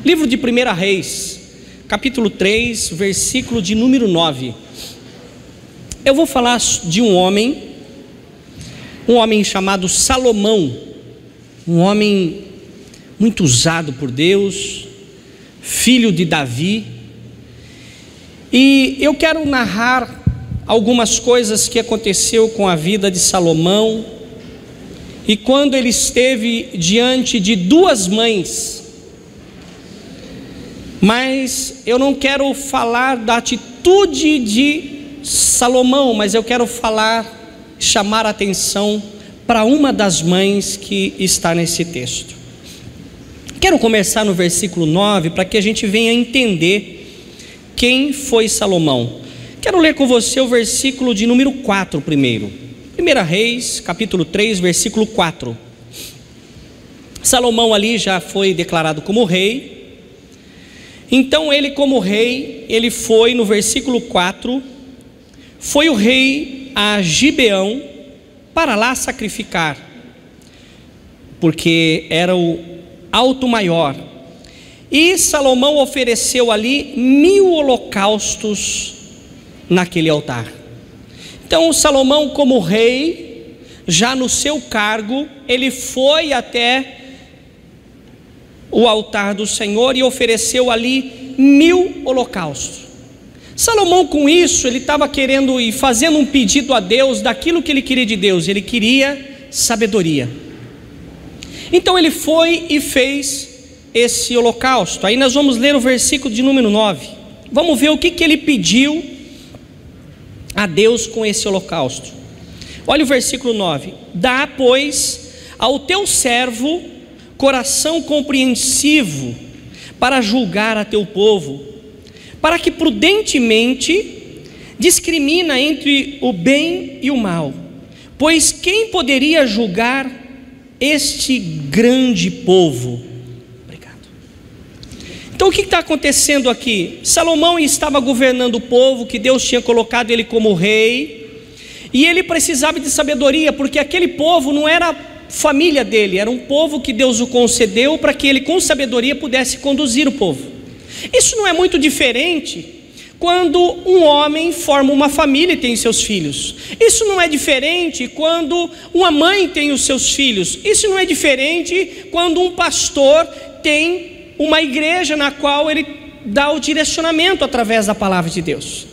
Livro de 1 Reis, capítulo 3, versículo de número 9. Eu vou falar de um homem chamado Salomão, um homem muito usado por Deus, filho de Davi. E eu quero narrar algumas coisas que aconteceu com a vida de Salomão, e quando ele esteve diante de duas mães. Mas eu não quero falar da atitude de Salomão, mas eu quero chamar a atenção para uma das mães que está nesse texto. Quero começar no versículo 9, para que a gente venha entender quem foi Salomão. Quero ler com você o versículo de número 4 primeiro. 1 Reis, capítulo 3, versículo 4. Salomão ali já foi declarado como rei. Então ele, como rei, ele foi, no versículo 4, foi o rei a Gibeão para lá sacrificar, porque era o alto maior. E Salomão ofereceu ali 1000 holocaustos naquele altar. Então Salomão, como rei, já no seu cargo, ele foi até o altar do Senhor e ofereceu ali 1000 holocaustos. Salomão, com isso, ele estava querendo e fazendo um pedido a Deus daquilo que ele queria de Deus. Ele queria sabedoria. Então ele foi e fez esse holocausto. Aí nós vamos ler o versículo de número 9. Vamos ver o que ele pediu a Deus com esse holocausto. Olha o versículo 9. Dá, pois, ao teu servo coração compreensivo para julgar a teu povo, para que prudentemente discrimina entre o bem e o mal. Pois quem poderia julgar este grande povo? Obrigado. Então o que está acontecendo aqui? Salomão estava governando o povo que Deus tinha colocado ele como rei, e ele precisava de sabedoria, porque aquele povo não era família dele, era um povo que Deus o concedeu para que ele com sabedoria pudesse conduzir o povo. Isso não é muito diferente quando um homem forma uma família e tem seus filhos. Isso não é diferente quando uma mãe tem os seus filhos. Isso não é diferente quando um pastor tem uma igreja na qual ele dá o direcionamento através da palavra de Deus.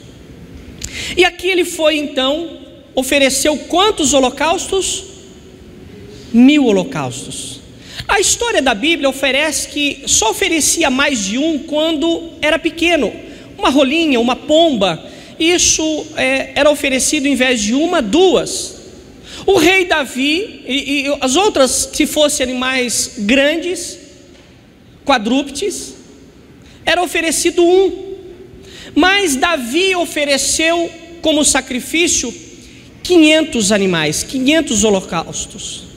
E aqui ele foi então, ofereceu quantos holocaustos? 1000 holocaustos. A história da Bíblia oferece que só oferecia mais de um quando era pequeno. Uma rolinha, uma pomba, isso era oferecido em vez de uma, 2. O rei Davi, e as outras, se fossem animais grandes, quadrúpedes, era oferecido 1. Mas Davi ofereceu como sacrifício 500 animais, 500 holocaustos.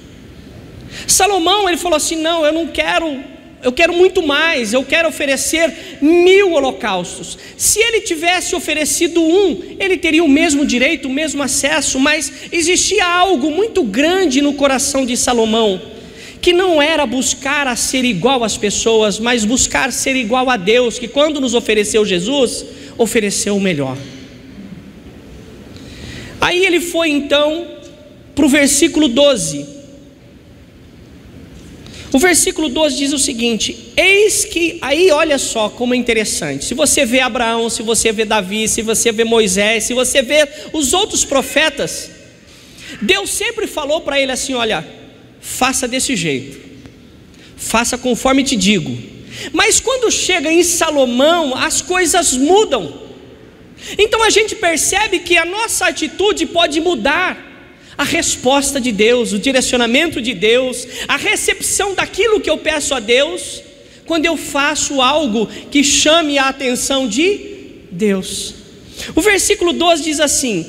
Salomão, ele falou assim: não, eu não quero, eu quero muito mais, eu quero oferecer 1000 holocaustos. Se ele tivesse oferecido 1, ele teria o mesmo direito, o mesmo acesso, mas existia algo muito grande no coração de Salomão, que não era buscar a ser igual às pessoas, mas buscar ser igual a Deus, que quando nos ofereceu Jesus, ofereceu o melhor. Aí ele foi então para o versículo 12. O versículo 12 diz o seguinte: eis que, aí olha só como é interessante, se você vê Abraão, se você vê Davi, se você vê Moisés, se você vê os outros profetas, Deus sempre falou para ele assim: olha, faça desse jeito, faça conforme te digo. Mas quando chega em Salomão, as coisas mudam. Então a gente percebe que a nossa atitude pode mudar. A resposta de Deus, o direcionamento de Deus, a recepção daquilo que eu peço a Deus, quando eu faço algo que chame a atenção de Deus. O versículo 12 diz assim: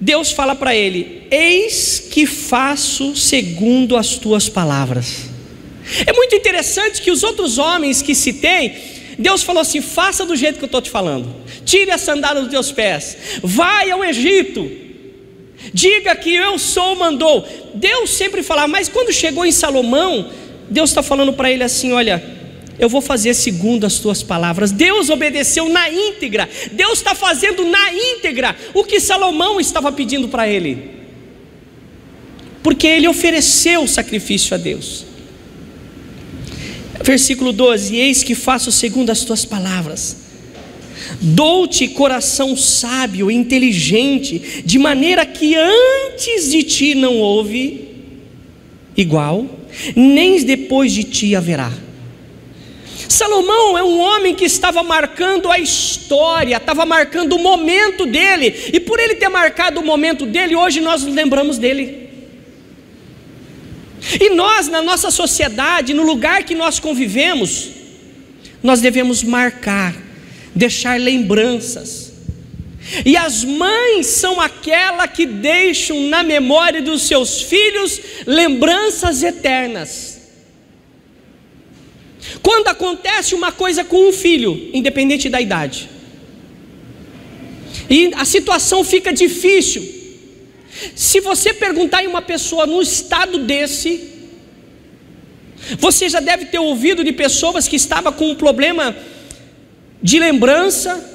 Deus fala para ele: eis que faço segundo as tuas palavras. É muito interessante que os outros homens que citei, Deus falou assim: faça do jeito que eu estou te falando, tire a sandália dos teus pés, vai ao Egito, diga que eu sou, mandou. Deus sempre falava, mas quando chegou em Salomão, Deus está falando para ele assim: olha, eu vou fazer segundo as tuas palavras. Deus obedeceu na íntegra. Deus está fazendo na íntegra o que Salomão estava pedindo para ele, porque ele ofereceu o sacrifício a Deus. Versículo 12: eis que faço segundo as tuas palavras, dou-te coração sábio e inteligente, de maneira que antes de ti não houve igual, nem depois de ti haverá. Salomão é um homem que estava marcando a história, estava marcando o momento dele, e por ele ter marcado o momento dele, hoje nós nos lembramos dele. E nós, na nossa sociedade, no lugar que nós convivemos, nós devemos marcar, deixar lembranças. E as mães são aquela que deixam na memória dos seus filhos lembranças eternas. Quando acontece uma coisa com um filho, independente da idade, e a situação fica difícil, se você perguntar em uma pessoa num estado desse, você já deve ter ouvido de pessoas que estavam com um problema de lembrança,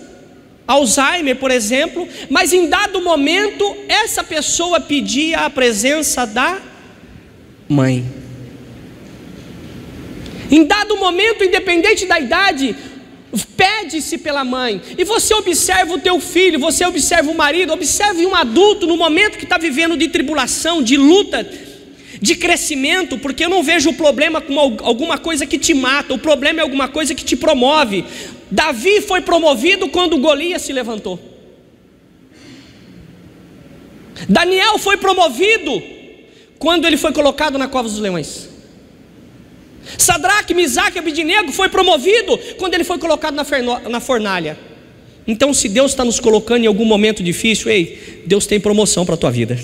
Alzheimer, por exemplo, mas em dado momento, essa pessoa pedia a presença da mãe. Em dado momento, independente da idade, pede-se pela mãe. E você observa o teu filho, você observa o marido, observe um adulto no momento que está vivendo de tribulação, de luta, de crescimento, porque eu não vejo o problema como alguma coisa que te mata, o problema é alguma coisa que te promove. Davi foi promovido quando Golias se levantou. Daniel foi promovido quando ele foi colocado na cova dos leões. Sadraque, Misaque e Abednego foi promovido quando ele foi colocado na fornalha. Então, se Deus está nos colocando em algum momento difícil, ei, Deus tem promoção para a tua vida.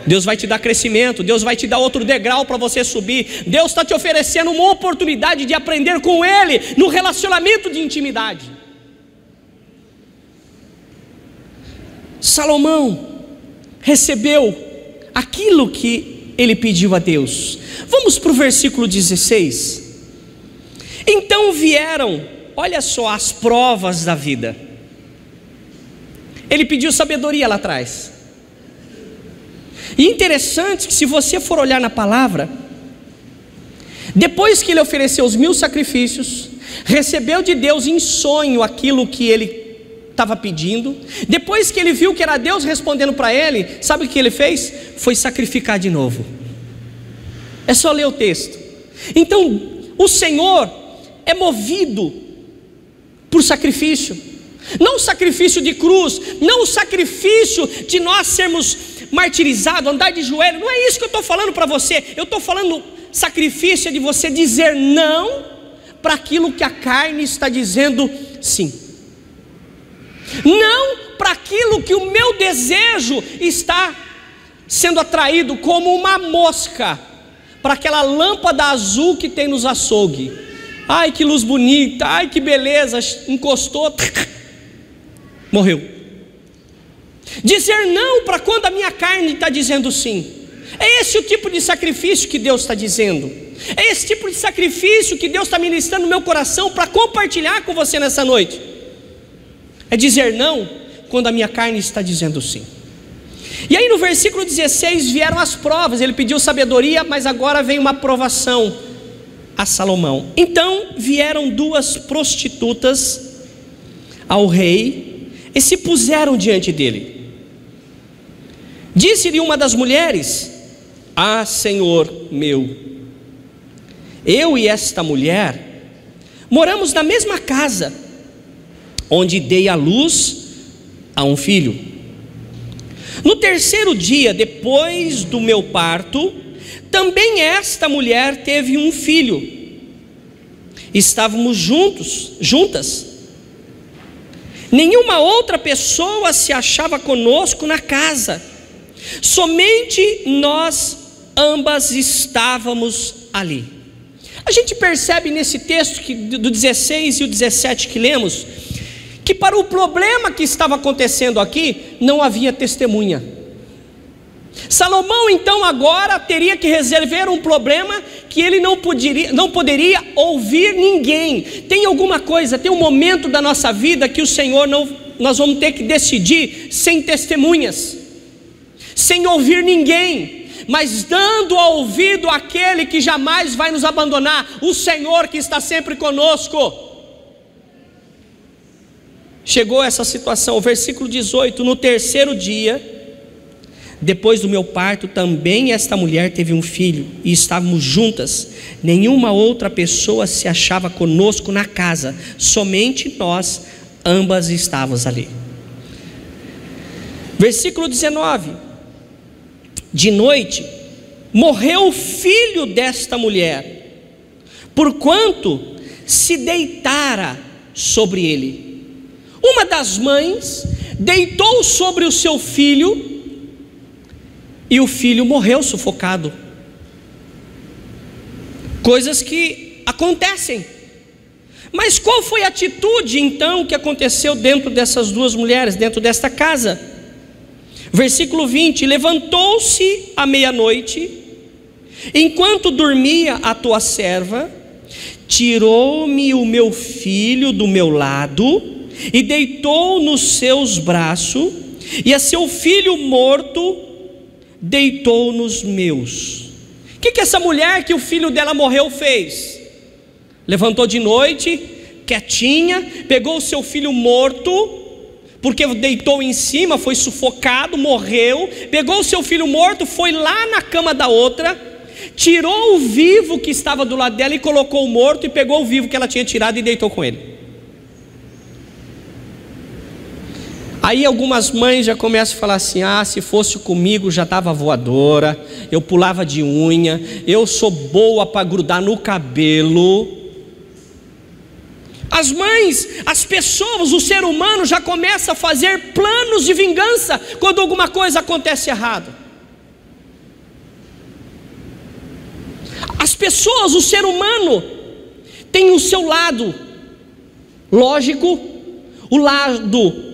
Deus vai te dar crescimento, Deus vai te dar outro degrau para você subir. Deus está te oferecendo uma oportunidade de aprender com Ele no relacionamento de intimidade. Salomão recebeu aquilo que ele pediu a Deus. Vamos para o versículo 16. Então vieram, olha só, as provas da vida. Ele pediu sabedoria lá atrás. E interessante que, se você for olhar na palavra, depois que ele ofereceu os 1000 sacrifícios, recebeu de Deus em sonho aquilo que ele estava pedindo, depois que ele viu que era Deus respondendo para ele, sabe o que ele fez? Foi sacrificar de novo. É só ler o texto. Então, o Senhor é movido por sacrifício, não o sacrifício de cruz, não o sacrifício de nós sermos martirizados, andar de joelho. Não é isso que eu estou falando para você. Eu estou falando sacrifício de você dizer não para aquilo que a carne está dizendo sim, não para aquilo que o meu desejo está sendo atraído como uma mosca para aquela lâmpada azul que tem nos açougue. Ai, que luz bonita, ai, que beleza, encostou, morreu. Dizer não para quando a minha carne está dizendo sim. É esse o tipo de sacrifício que Deus está dizendo. É esse tipo de sacrifício que Deus está ministrando no meu coração para compartilhar com você nessa noite. É dizer não quando a minha carne está dizendo sim. E aí no versículo 16 vieram as provas. Ele pediu sabedoria, mas agora vem uma provação a Salomão. Então vieram 2 prostitutas ao rei e se puseram diante dele. Disse-lhe uma das mulheres: ah, Senhor meu, eu e esta mulher moramos na mesma casa, onde dei à luz a um filho. No 3º dia depois do meu parto, também esta mulher teve um filho. Estávamos juntas. Nenhuma outra pessoa se achava conosco na casa. Somente nós ambas estávamos ali. A gente percebe nesse texto que, do 16 e o 17 que lemos, que para o problema que estava acontecendo aqui, não havia testemunha. Salomão então agora teria que resolver um problema que ele não poderia ouvir ninguém. Tem alguma coisa, tem um momento da nossa vida que o Senhor nós vamos ter que decidir sem testemunhas, sem ouvir ninguém, mas dando ouvido àquele que jamais vai nos abandonar, o Senhor que está sempre conosco. Chegou essa situação, o versículo 18: no terceiro dia, depois do meu parto, também esta mulher teve um filho, e estávamos juntas, nenhuma outra pessoa se achava conosco na casa, somente nós, ambas estávamos ali. Versículo 19: de noite, morreu o filho desta mulher, porquanto se deitara sobre ele. Uma das mães deitou sobre o seu filho, e o filho morreu sufocado. Coisas que acontecem. Mas qual foi a atitude então que aconteceu dentro dessas duas mulheres, dentro desta casa? Versículo 20: levantou-se à meia-noite, enquanto dormia a tua serva, tirou-me o meu filho do meu lado e deitou nos seus braços, e a seu filho morto deitou nos meus. O que essa mulher que o filho dela morreu fez? Levantou de noite, quietinha, pegou o seu filho morto, porque deitou em cima, foi sufocado, morreu, pegou o seu filho morto, foi lá na cama da outra, tirou o vivo que estava do lado dela e colocou o morto, e pegou o vivo que ela tinha tirado e deitou com ele. Aí algumas mães já começam a falar assim: se fosse comigo já dava voadora, eu pulava de unha, eu sou boa para grudar no cabelo. As mães, as pessoas, o ser humano já começa a fazer planos de vingança quando alguma coisa acontece errado. As pessoas, o ser humano tem o seu lado lógico, o lado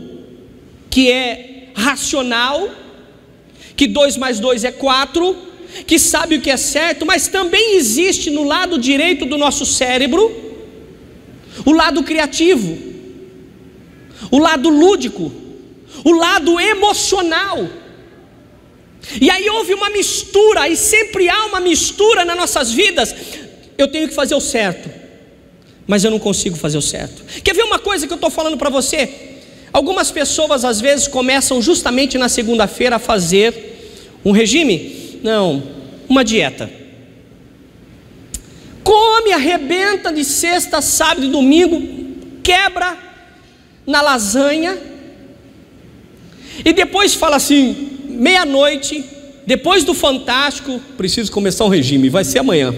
que é racional, que 2 mais 2 é 4, que sabe o que é certo, mas também existe no lado direito do nosso cérebro o lado criativo, o lado lúdico, o lado emocional. E aí houve uma mistura, e sempre há uma mistura nas nossas vidas. Eu tenho que fazer o certo, mas eu não consigo fazer o certo. Quer ver uma coisa que eu estou falando para você? Algumas pessoas às vezes começam justamente na segunda-feira a fazer um regime, não, uma dieta. Come, arrebenta de sexta, sábado e domingo, quebra na lasanha, e depois fala assim, meia-noite, depois do Fantástico, preciso começar um regime, vai ser amanhã.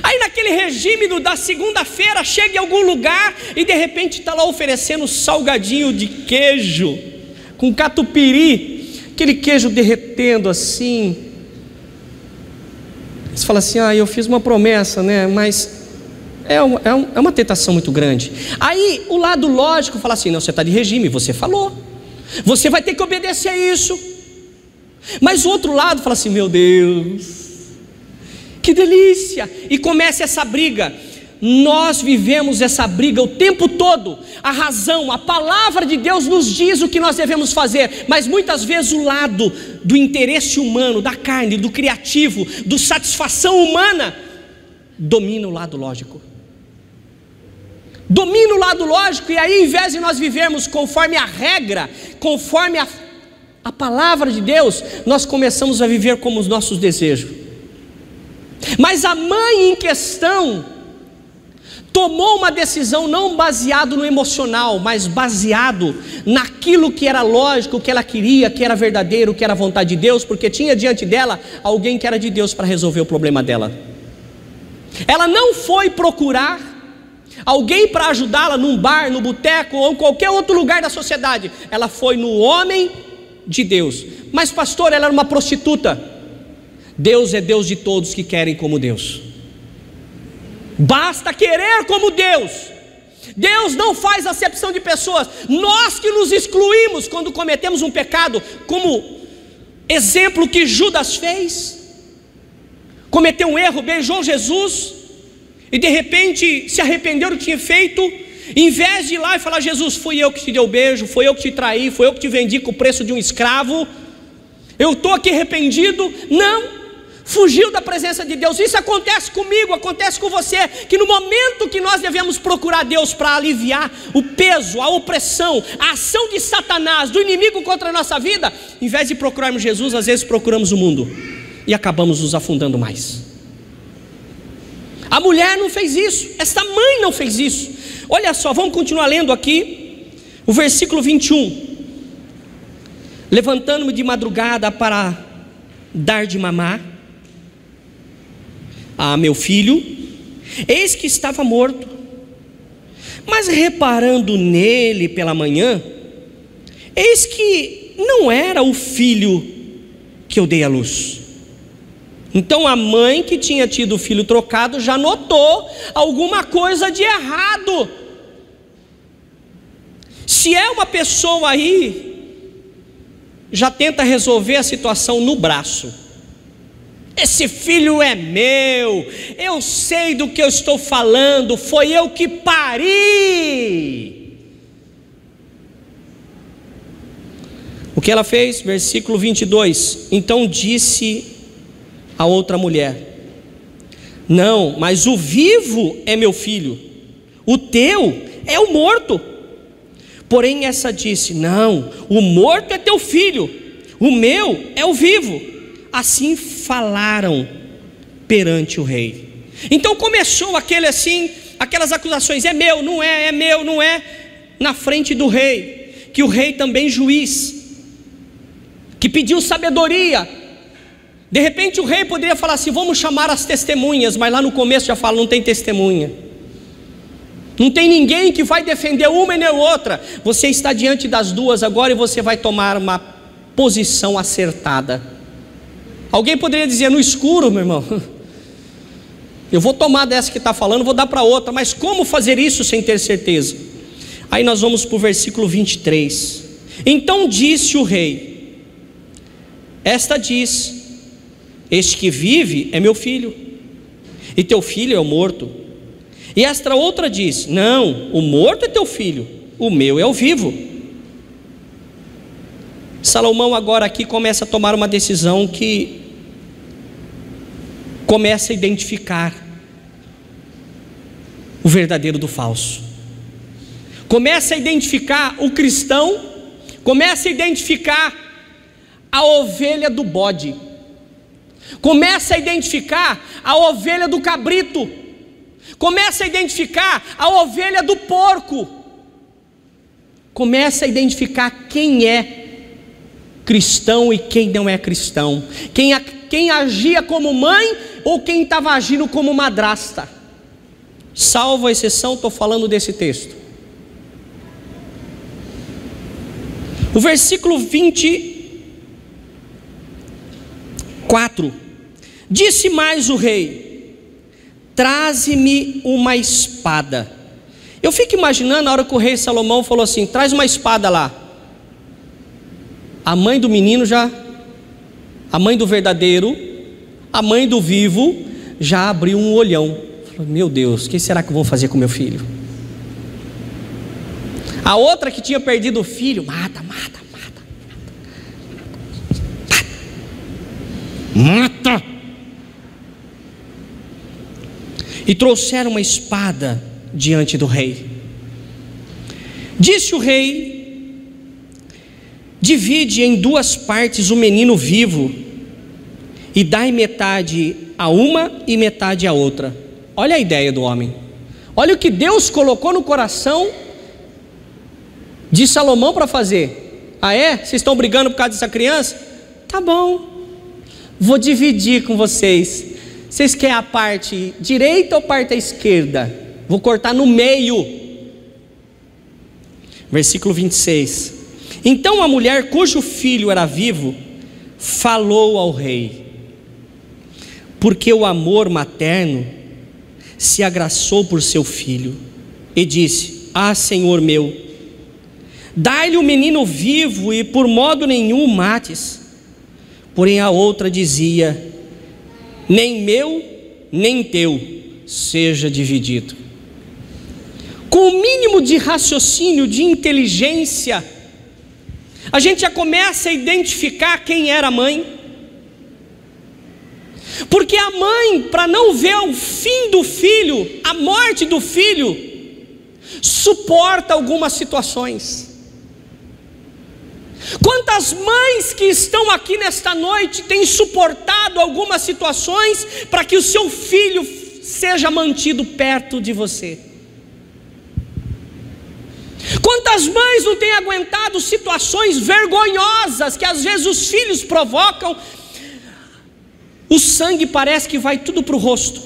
Aí naquele regime da segunda-feira, chega em algum lugar e de repente está lá oferecendo salgadinho de queijo, com catupiry, aquele queijo derretendo assim. Você fala assim: eu fiz uma promessa, né? Mas é uma tentação muito grande. Aí o lado lógico fala assim: não, você está de regime, você falou, você vai ter que obedecer a isso. Mas o outro lado fala assim: meu Deus, que delícia! E começa essa briga. Nós vivemos essa briga o tempo todo. A razão, a palavra de Deus nos diz o que nós devemos fazer, mas muitas vezes o lado do interesse humano, da carne, do criativo, do satisfação humana, domina o lado lógico. Domina o lado lógico, e aí, em vez de nós vivermos conforme a regra, conforme a palavra de Deus, nós começamos a viver como os nossos desejos. Mas a mãe em questão tomou uma decisão não baseado no emocional, mas baseado naquilo que era lógico, que ela queria, que era verdadeiro, que era a vontade de Deus, porque tinha diante dela alguém que era de Deus para resolver o problema dela. Ela não foi procurar alguém para ajudá-la num bar, no boteco ou em qualquer outro lugar da sociedade. Ela foi no homem de Deus. Mas pastor, ela era uma prostituta. Deus é Deus de todos que querem como Deus. Basta querer como Deus. Deus não faz acepção de pessoas. Nós que nos excluímos quando cometemos um pecado, como exemplo que Judas fez, cometeu um erro, beijou Jesus, e de repente se arrependeu do que tinha feito, em vez de ir lá e falar: Jesus, fui eu que te dei o beijo, fui eu que te traí, fui eu que te vendi com o preço de um escravo, eu estou aqui arrependido. Não, fugiu da presença de Deus. Isso acontece comigo, acontece com você, que no momento que nós devemos procurar Deus para aliviar o peso, a opressão, a ação de Satanás, do inimigo contra a nossa vida, em vez de procurarmos Jesus, às vezes procuramos o mundo e acabamos nos afundando mais. A mulher não fez isso, esta mãe não fez isso. Olha só, vamos continuar lendo aqui o versículo 21. Levantando-me de madrugada para dar de mamar a meu filho, eis que estava morto. Mas reparando nele pela manhã, eis que não era o filho que eu dei à luz. Então a mãe que tinha tido o filho trocado já notou alguma coisa de errado. Se é uma pessoa aí, já tenta resolver a situação no braço. Esse filho é meu, eu sei do que eu estou falando, foi eu que pari. O que ela fez? Versículo 22. Então disse a outra mulher: não, mas o vivo é meu filho, o teu é o morto. Porém essa disse: não, o morto é teu filho, o meu é o vivo. Assim falaram perante o rei. Então começou aquelas acusações: é meu, não é, é meu, não é, na frente do rei, que o rei também juiz, que pediu sabedoria. De repente o rei poderia falar assim: vamos chamar as testemunhas, mas lá no começo já fala: não tem testemunha, não tem ninguém que vai defender uma e nem outra. Você está diante das duas agora e você vai tomar uma posição acertada. Alguém poderia dizer: no escuro, meu irmão, eu vou tomar dessa que está falando, vou dar para outra, mas como fazer isso sem ter certeza? Aí nós vamos para o versículo 23. Então disse o rei: esta diz, este que vive é meu filho, e teu filho é o morto. E esta outra diz: não, o morto é teu filho, o meu é o vivo. Salomão agora aqui começa a tomar uma decisão que começa a identificar o verdadeiro do falso, começa a identificar o cristão, começa a identificar a ovelha do bode, começa a identificar a ovelha do cabrito, começa a identificar a ovelha do porco, começa a identificar quem é cristão e quem não é cristão, quem agia como mãe ou quem estava agindo como madrasta. Salvo a exceção, estou falando desse texto. O versículo 24: disse mais o rei: traze-me uma espada. Eu fico imaginando a hora que o rei Salomão falou assim: traz uma espada lá. A mãe do menino a mãe do verdadeiro, a mãe do vivo, já abriu um olhão. Falou: meu Deus, o que será que vão fazer com meu filho? A outra que tinha perdido o filho: mata. E trouxeram uma espada diante do rei. Disse o rei: divide em duas partes o menino vivo, e dai metade a uma e metade a outra. Olha a ideia do homem, olha o que Deus colocou no coração de Salomão para fazer. Ah é? Vocês estão brigando por causa dessa criança? Tá bom, vou dividir com vocês. Vocês querem a parte direita ou a parte esquerda? Vou cortar no meio. Versículo 26. Então a mulher cujo filho era vivo falou ao rei, porque o amor materno se agraçou por seu filho, e disse: ah, Senhor meu, dai-lhe o menino vivo, e por modo nenhum o mates, Porém a outra dizia: nem meu, nem teu seja dividido. Com o mínimo de raciocínio, de inteligência, a gente já começa a identificar quem era a mãe. Porque a mãe, para não ver o fim do filho, a morte do filho, suporta algumas situações. Quantas mães que estão aqui nesta noite têm suportado algumas situações para que o seu filho seja mantido perto de você? Quantas mães não têm aguentado situações vergonhosas que às vezes os filhos provocam? O sangue parece que vai tudo para o rosto,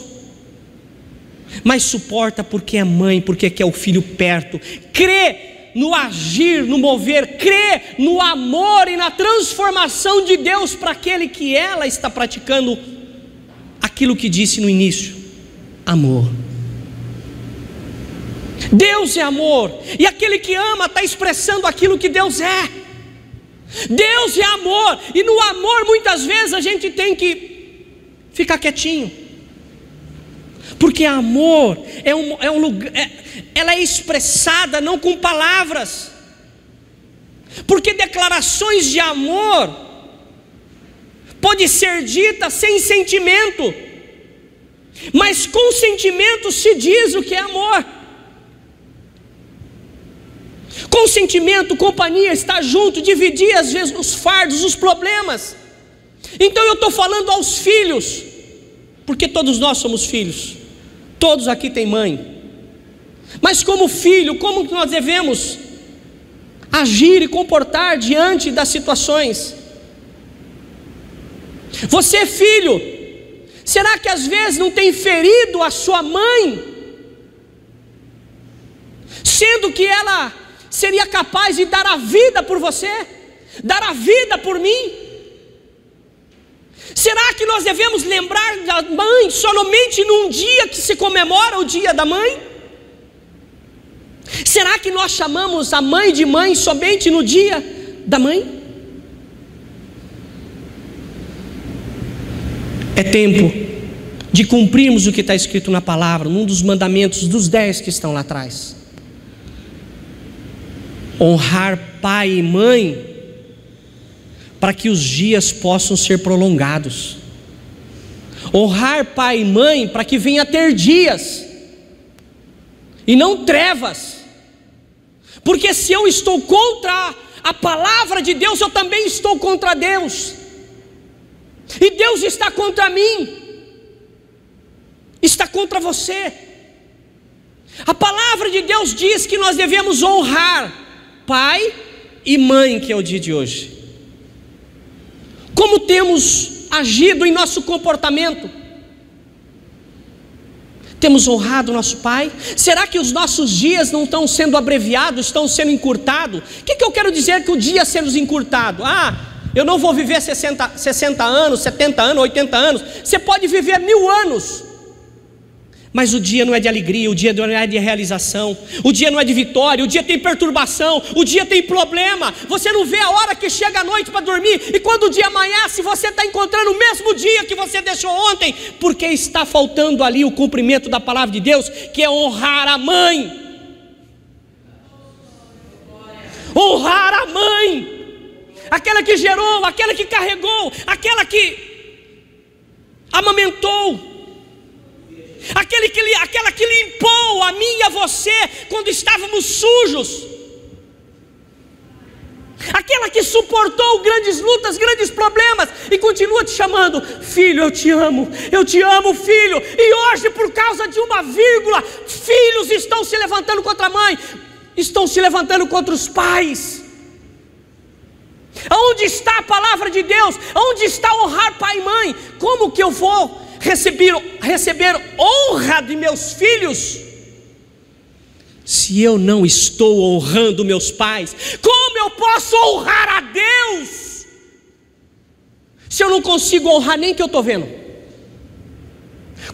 mas suporta porque é mãe, porque quer o filho perto, crê no agir, no mover, crê no amor e na transformação de Deus para aquele que ela está praticando aquilo que disse no início: amor. Deus é amor, e aquele que ama está expressando aquilo que Deus é. Deus é amor, e no amor muitas vezes a gente tem que ficar quietinho, porque amor é um lugar, ela é expressada não com palavras, porque declarações de amor pode ser dita sem sentimento, mas com sentimento se diz o que é amor. Com sentimento, companhia, estar junto, dividir às vezes os fardos, os problemas. Então eu estou falando aos filhos, porque todos nós somos filhos, todos aqui têm mãe, mas como filho, como que nós devemos agir e comportar diante das situações? Você, filho, será que às vezes não tem ferido a sua mãe, sendo que ela seria capaz de dar a vida por você, dar a vida por mim? Será que nós devemos lembrar da mãe somente num dia que se comemora o dia da mãe? Será que nós chamamos a mãe de mãe somente no dia da mãe? É tempo de cumprirmos o que está escrito na palavra, num dos mandamentos dos 10 que estão lá atrás. Honrar pai e mãe, para que os dias possam ser prolongados. Honrar pai e mãe para que venha a ter dias e não trevas. Porque se eu estou contra a palavra de Deus, eu também estou contra Deus. E Deus está contra mim, está contra você. A palavra de Deus diz que nós devemos honrar pai e mãe, que é o dia de hoje. Como temos agido em nosso comportamento? Temos honrado nosso pai? Será que os nossos dias não estão sendo abreviados, estão sendo encurtados? O que eu quero dizer que o dia sendo encurtado? Eu não vou viver 60 anos, 70 anos, 80 anos. Você pode viver 1000 anos, mas o dia não é de alegria, o dia não é de realização, o dia não é de vitória, o dia tem perturbação, o dia tem problema. Você não vê a hora que chega a noite para dormir, e quando o dia amanhece, você está encontrando o mesmo dia que você deixou ontem, porque está faltando ali o cumprimento da palavra de Deus, que é honrar a mãe. Honrar a mãe, aquela que gerou, aquela que carregou, aquela que amamentou, aquela que limpou a mim e a você quando estávamos sujos, aquela que suportou grandes lutas, grandes problemas, e continua te chamando: filho, eu te amo, filho. E hoje, por causa de uma vírgula, filhos estão se levantando contra a mãe, estão se levantando contra os pais. Aonde está a palavra de Deus? Aonde está honrar pai e mãe? Como que eu vou receber honra de meus filhos se eu não estou honrando meus pais? Como eu posso honrar a Deus se eu não consigo honrar nem que eu estou vendo?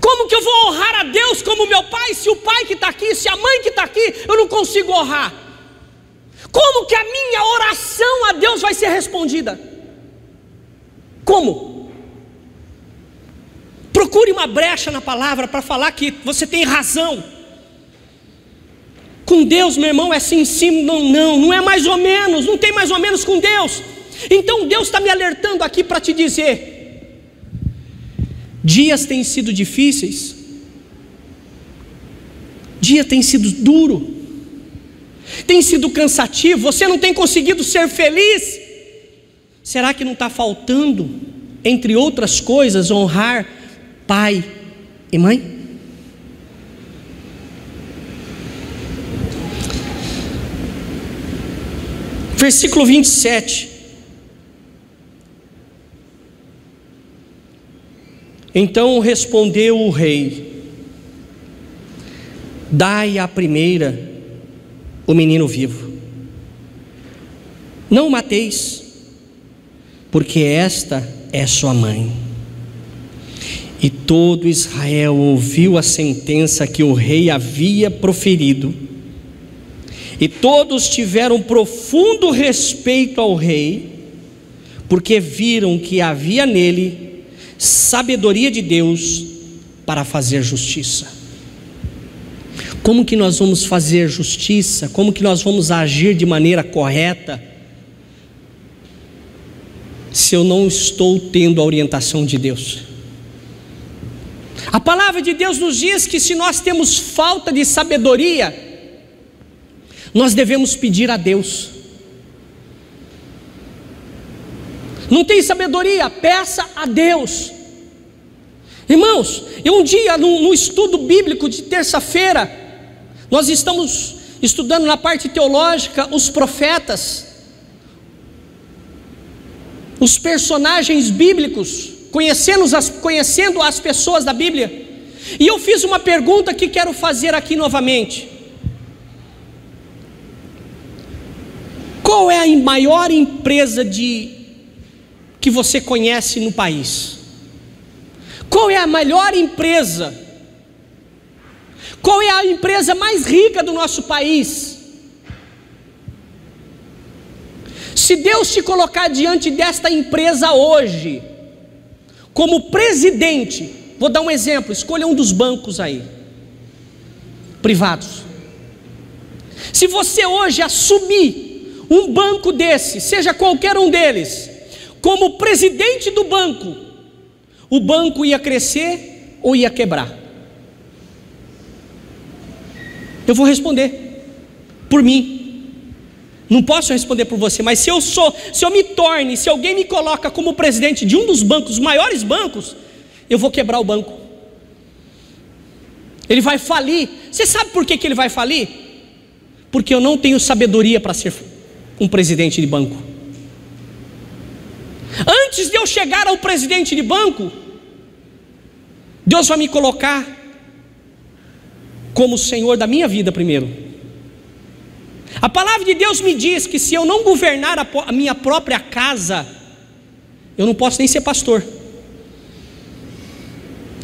Como que eu vou honrar a Deus como meu pai, se o pai que está aqui, se a mãe que está aqui, eu não consigo honrar? Como que a minha oração a Deus vai ser respondida? Como? Procure uma brecha na palavra para falar que você tem razão. Com Deus, meu irmão, é sim, sim, não é mais ou menos, não tem mais ou menos com Deus. Então Deus está me alertando aqui para te dizer: dias têm sido difíceis, dia tem sido duro, tem sido cansativo, você não tem conseguido ser feliz. Será que não está faltando, entre outras coisas, honrar pai e mãe? Versículo 27. Então respondeu o rei: dai à primeira o menino vivo, não o mateis, porque esta é sua mãe. E todo Israel ouviu a sentença que o rei havia proferido, e todos tiveram profundo respeito ao rei, porque viram que havia nele sabedoria de Deus para fazer justiça. Como que nós vamos fazer justiça? Como que nós vamos agir de maneira correta, se eu não estou tendo a orientação de Deus? A palavra de Deus nos diz que se nós temos falta de sabedoria, nós devemos pedir a Deus. Não tem sabedoria? Peça a Deus. Irmãos, um dia no estudo bíblico de terça-feira, nós estamos estudando na parte teológica os profetas, os personagens bíblicos, conhecendo as pessoas da Bíblia. E eu fiz uma pergunta que quero fazer aqui novamente: qual é a maior empresa que você conhece no país? Qual é a melhor empresa? Qual é a empresa mais rica do nosso país? Se Deus te colocar diante desta empresa hoje, como presidente, vou dar um exemplo, escolha um dos bancos aí, privados. Se você hoje assumir um banco desse, seja qualquer um deles, como presidente do banco, o banco ia crescer ou ia quebrar? Eu vou responder por mim, não posso responder por você, mas se alguém me coloca como presidente de um dos bancos, os maiores bancos, eu vou quebrar o banco. Ele vai falir. Você sabe por que ele vai falir? Porque eu não tenho sabedoria para ser um presidente de banco. Antes de eu chegar ao presidente de banco, Deus vai me colocar como Senhor da minha vida primeiro. A palavra de Deus me diz que se eu não governar a minha própria casa, eu não posso nem ser pastor.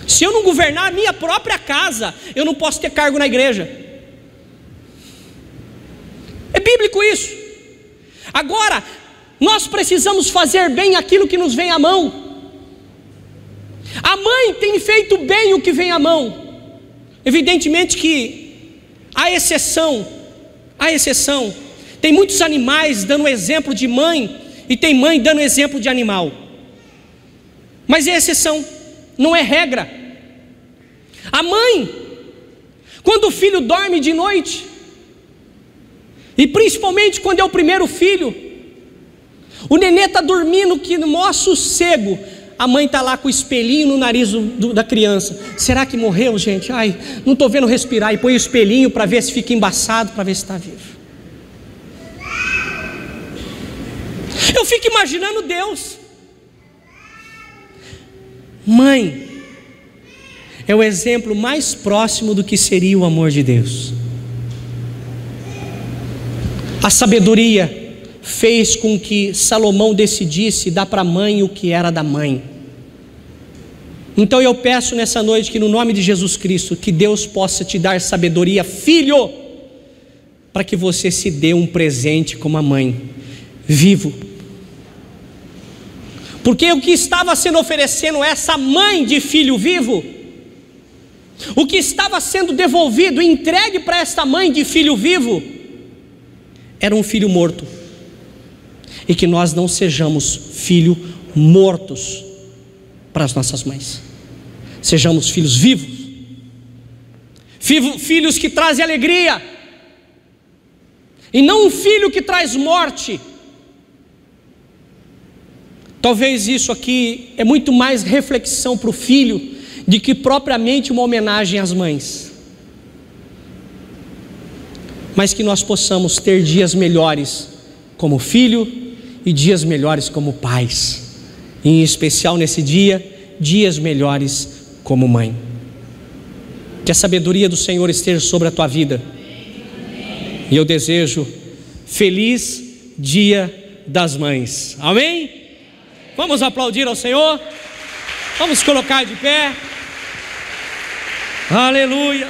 Se eu não governar a minha própria casa, eu não posso ter cargo na igreja. É bíblico isso. Agora, nós precisamos fazer bem aquilo que nos vem à mão. A mãe tem feito bem o que vem à mão. Evidentemente que há exceção. Tem muitos animais dando exemplo de mãe, e tem mãe dando exemplo de animal. Mas é exceção, não é regra. A mãe, quando o filho dorme de noite, e principalmente quando é o primeiro filho, o nenê está dormindo que no maior sossego, a mãe está lá com o espelhinho no nariz da criança. Será que morreu, gente? Ai, não estou vendo respirar. E põe o espelhinho para ver se fica embaçado, para ver se está vivo. Eu fico imaginando Deus. Mãe é o exemplo mais próximo do que seria o amor de Deus. A sabedoria fez com que Salomão decidisse dar para a mãe o que era da mãe. Então eu peço nessa noite que no nome de Jesus Cristo, que Deus possa te dar sabedoria, filho, para que você se dê um presente como a mãe, vivo. Porque o que estava sendo oferecendo essa mãe de filho vivo, o que estava sendo devolvido, entregue para esta mãe de filho vivo, era um filho morto. E que nós não sejamos filhos mortos para as nossas mães, sejamos filhos vivos, filhos que trazem alegria, e não um filho que traz morte. Talvez isso aqui é muito mais reflexão para o filho do que propriamente uma homenagem às mães. Mas que nós possamos ter dias melhores como filho e dias melhores como pais, em especial nesse dia, dias melhores como mãe. Que a sabedoria do Senhor esteja sobre a tua vida. E eu desejo feliz Dia das Mães. Amém? Vamos aplaudir ao Senhor. Vamos colocar de pé. Aleluia.